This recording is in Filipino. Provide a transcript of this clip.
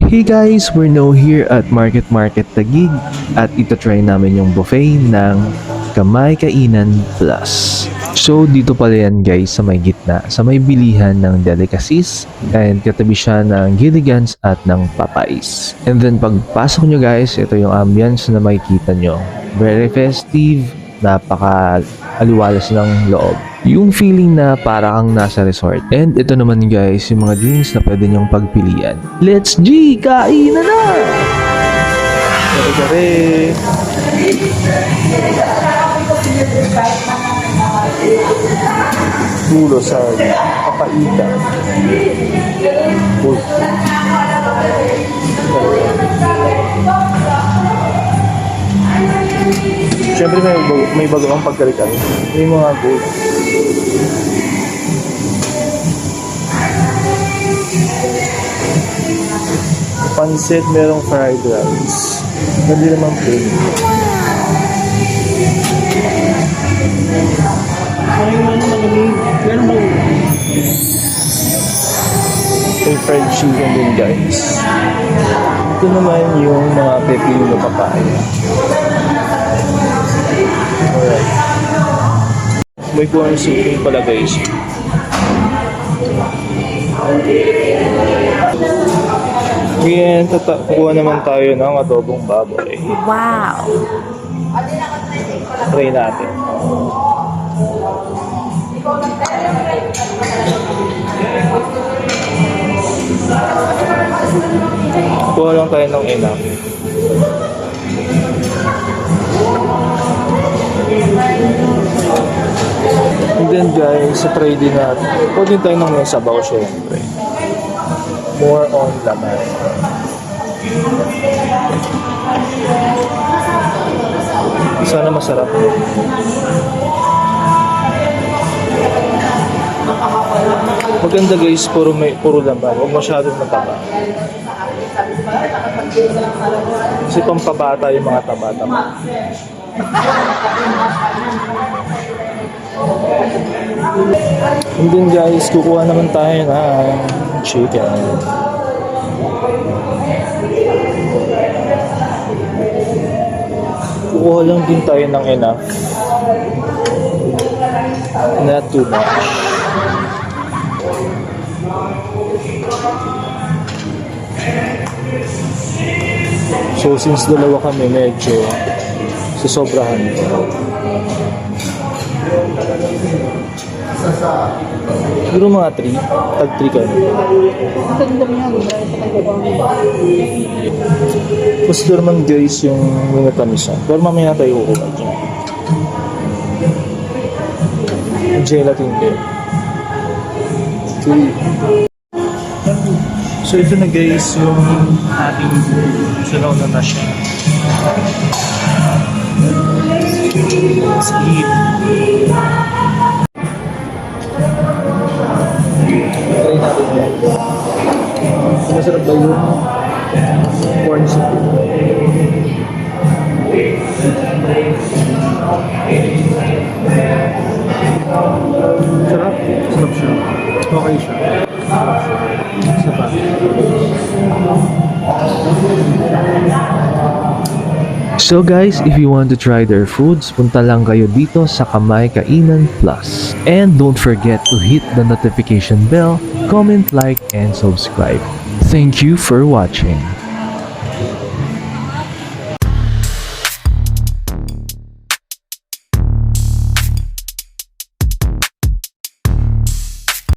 Hey guys, we're now here at Market Taguig at ito-try namin yung buffet ng Kamay Kainan Plus. So dito pala yan guys sa may gitna, sa may bilihan ng delicacies and katabi siya ng Gilligan's at ng Popeyes. And then pagpasok nyo guys, ito yung ambience na makikita nyo. Very festive, napaka-aliwalas ng loob. Yung feeling na para kang nasa resort. And ito naman guys, yung mga drinks na pwede nyong pagpilian. Let's G! Kainan na! Gare-gare! Pulo sari, papaita. Uy. Siyempre may bago ang pagkalitan. May mga gold. Pansit, merong fried rice. Hindi naman plain. May fried chicken din guys. Ito naman yung mga pepino papaya. Alright. May corn soup yung pala guys. Ngayon, kukuha naman tayo ng adobong baboy. Wow! Try natin. Kuha lang tayo ng enough. And then guys, sa try din natin. Kuha din tayo ng may sabaw syempre. More on laman. Sana masarap. Maganda guys, puro laman. Huwag masyadong mataba. Kasi pampabata yung mga taba-taba. And then guys, kukuha naman tayo ng chicken. Kukuha lang din tayo ng enough. Not too much. So since dalawa kami, medyo sobrahan. Siguro mga 3. Tag 3 kami. Mas doon naman guys yung minatamisan. Pero mamaya tayo kukuha dyan. Gelatin din. Okay. So ito na guys yung ating sunaw na siya. Let's eat. Try natin yan. Masarap ba yung corn soup? Sarap? Sarap siya. Okay siya. Sarap. So guys, if you want to try their foods, punta lang kayo dito sa Kamay Kainan Plus. And don't forget to hit the notification bell, comment, like, and subscribe. Thank you for watching.